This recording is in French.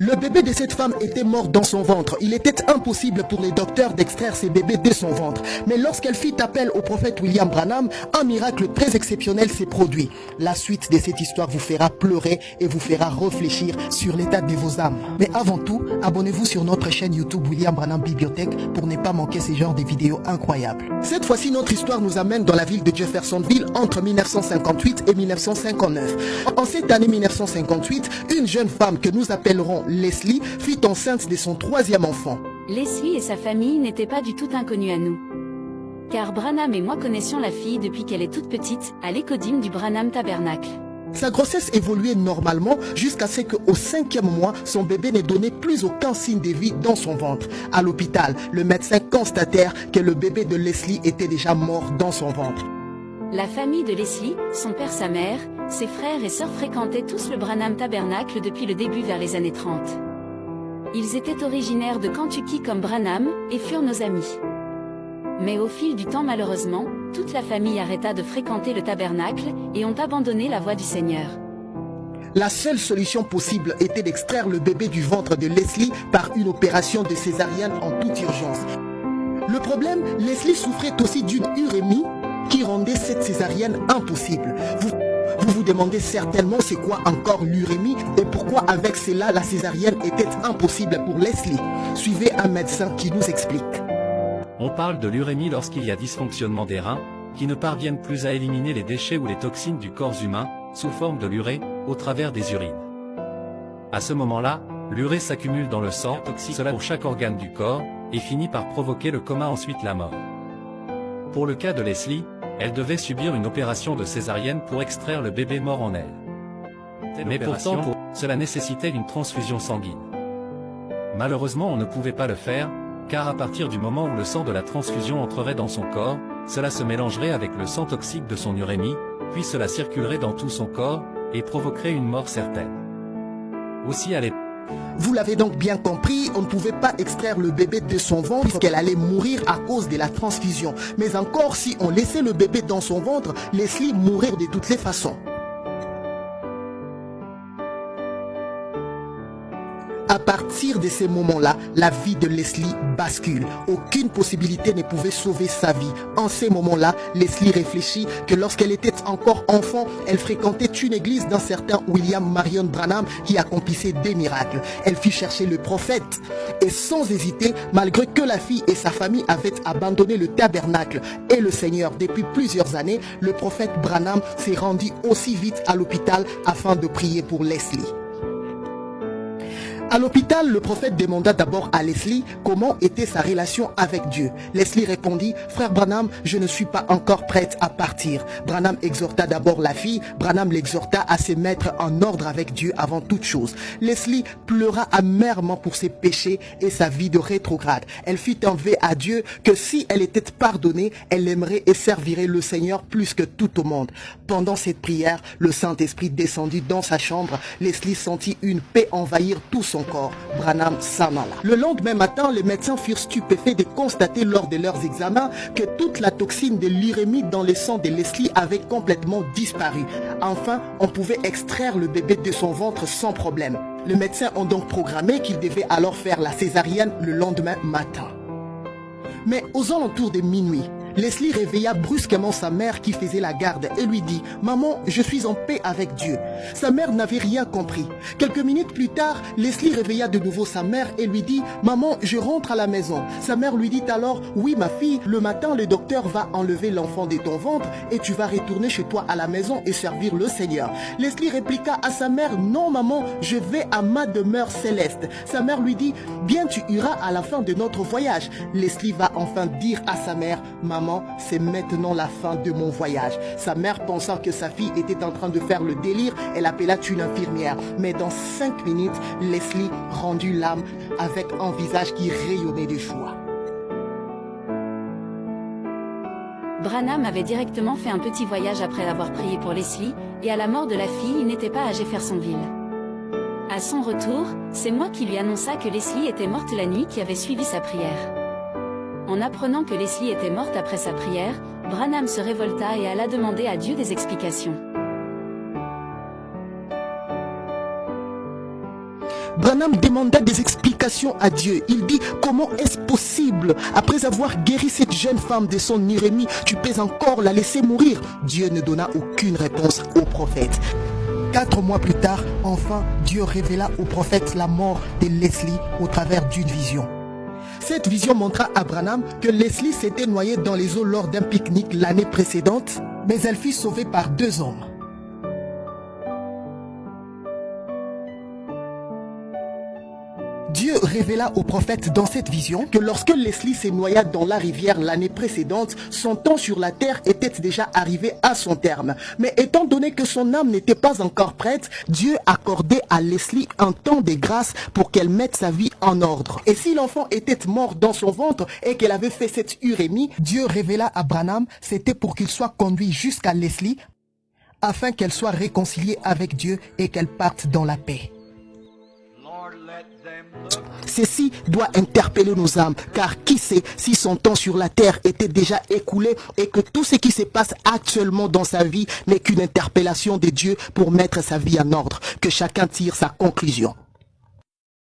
Le bébé de cette femme était mort dans son ventre. Il était impossible pour les docteurs d'extraire ces bébés de son ventre. Mais lorsqu'elle fit appel au prophète William Branham, un miracle très exceptionnel s'est produit. La suite de cette histoire vous fera pleurer et vous fera réfléchir sur l'état de vos âmes. Mais avant tout, abonnez-vous sur notre chaîne YouTube William Branham Bibliothèque pour ne pas manquer ce genre de vidéos incroyables. Cette fois-ci, notre histoire nous amène dans la ville de Jeffersonville entre 1958 et 1959. En cette année 1958, une jeune femme que nous appellerons Leslie fut enceinte de son troisième enfant. Leslie et sa famille n'étaient pas du tout inconnus à nous. Car Branham et moi connaissions la fille depuis qu'elle est toute petite, à l'écodime du Branham Tabernacle. Sa grossesse évoluait normalement jusqu'à ce qu'au 5e mois, son bébé n'ait donné plus aucun signe de vie dans son ventre. À l'hôpital, le médecin constatèrent que le bébé de Leslie était déjà mort dans son ventre. La famille de Leslie, son père, sa mère, ses frères et sœurs fréquentaient tous le Branham Tabernacle depuis le début vers les années 30. Ils étaient originaires de Kentucky comme Branham et furent nos amis. Mais au fil du temps, malheureusement, toute la famille arrêta de fréquenter le tabernacle et ont abandonné la voie du Seigneur. La seule solution possible était d'extraire le bébé du ventre de Leslie par une opération de césarienne en toute urgence. Le problème, Leslie souffrait aussi d'une urémie qui rendait cette césarienne impossible. Vous vous demandez certainement c'est quoi encore l'urémie et pourquoi avec cela la césarienne était impossible pour Leslie. Suivez un médecin qui nous explique. On parle de l'urémie lorsqu'il y a dysfonctionnement des reins, qui ne parviennent plus à éliminer les déchets ou les toxines du corps humain, sous forme de l'urée, au travers des urines. À ce moment-là, l'urée s'accumule dans le sang, toxique cela pour chaque organe du corps, et finit par provoquer le coma ensuite la mort. Pour le cas de Leslie, elle devait subir une opération de césarienne pour extraire le bébé mort en elle. Mais pourtant, cela nécessitait une transfusion sanguine. Malheureusement, on ne pouvait pas le faire, car à partir du moment où le sang de la transfusion entrerait dans son corps, cela se mélangerait avec le sang toxique de son urémie, puis cela circulerait dans tout son corps, et provoquerait une mort certaine. Aussi à l'époque. Vous l'avez donc bien compris, on ne pouvait pas extraire le bébé de son ventre puisqu'elle allait mourir à cause de la transfusion. Mais encore, si on laissait le bébé dans son ventre, Leslie mourrait de toutes les façons. À partir de ces moments-là, la vie de Leslie bascule. Aucune possibilité ne pouvait sauver sa vie. En ces moments-là, Leslie réfléchit que lorsqu'elle était encore enfant, elle fréquentait une église d'un certain William Marion Branham qui accomplissait des miracles. Elle fit chercher le prophète et sans hésiter, malgré que la fille et sa famille avaient abandonné le tabernacle et le Seigneur depuis plusieurs années, le prophète Branham s'est rendu aussi vite à l'hôpital afin de prier pour Leslie. À l'hôpital, le prophète demanda d'abord à Leslie comment était sa relation avec Dieu. Leslie répondit, « Frère Branham, je ne suis pas encore prête à partir. » Branham exhorta d'abord la fille. Branham l'exhorta à se mettre en ordre avec Dieu avant toute chose. Leslie pleura amèrement pour ses péchés et sa vie de rétrograde. Elle fit un vœu à Dieu que si elle était pardonnée, elle aimerait et servirait le Seigneur plus que tout au monde. Pendant cette prière, le Saint-Esprit descendit dans sa chambre. Leslie sentit une paix envahir tout son corps. Branham s'en alla. Le lendemain matin, les médecins furent stupéfaits de constater lors de leurs examens que toute la toxine de l'urémie dans le sang de Leslie avait complètement disparu. Enfin, on pouvait extraire le bébé de son ventre sans problème. Les médecins ont donc programmé qu'il devait alors faire la césarienne le lendemain matin. Mais aux alentours de minuit, Leslie réveilla brusquement sa mère qui faisait la garde et lui dit « Maman, je suis en paix avec Dieu ». Sa mère n'avait rien compris. Quelques minutes plus tard, Leslie réveilla de nouveau sa mère et lui dit « Maman, je rentre à la maison ». Sa mère lui dit alors « Oui ma fille, le matin le docteur va enlever l'enfant de ton ventre et tu vas retourner chez toi à la maison et servir le Seigneur ». Leslie répliqua à sa mère « Non maman, je vais à ma demeure céleste ». Sa mère lui dit « Bien tu iras à la fin de notre voyage ». Leslie va enfin dire à sa mère « Maman, c'est maintenant la fin de mon voyage ». Sa mère, pensant que sa fille était en train de faire le délire, elle appela une infirmière. Mais dans 5 minutes, Leslie rendit l'âme avec un visage qui rayonnait de joie. Branham avait directement fait un petit voyage après avoir prié pour Leslie, et à la mort de la fille, il n'était pas à Jeffersonville. À son retour, c'est moi qui lui annonça que Leslie était morte la nuit qui avait suivi sa prière. En apprenant que Leslie était morte après sa prière, Branham se révolta et alla demander à Dieu des explications. Branham demanda des explications à Dieu. Il dit, comment est-ce possible? Après avoir guéri cette jeune femme de son urémie, tu peux encore la laisser mourir? Dieu ne donna aucune réponse au prophète. 4 mois plus tard, enfin, Dieu révéla au prophète la mort de Leslie au travers d'une vision. Cette vision montra à Branham que Leslie s'était noyée dans les eaux lors d'un pique-nique l'année précédente, mais elle fut sauvée par 2 hommes. Dieu révéla au prophète dans cette vision que lorsque Leslie s'est noyée dans la rivière l'année précédente, son temps sur la terre était déjà arrivé à son terme. Mais étant donné que son âme n'était pas encore prête, Dieu accordait à Leslie un temps de grâce pour qu'elle mette sa vie en ordre. Et si l'enfant était mort dans son ventre et qu'elle avait fait cette urémie, Dieu révéla à Branham, c'était pour qu'il soit conduit jusqu'à Leslie afin qu'elle soit réconciliée avec Dieu et qu'elle parte dans la paix. Ceci doit interpeller nos âmes, car qui sait si son temps sur la terre était déjà écoulé et que tout ce qui se passe actuellement dans sa vie n'est qu'une interpellation de Dieu pour mettre sa vie en ordre. Que chacun tire sa conclusion.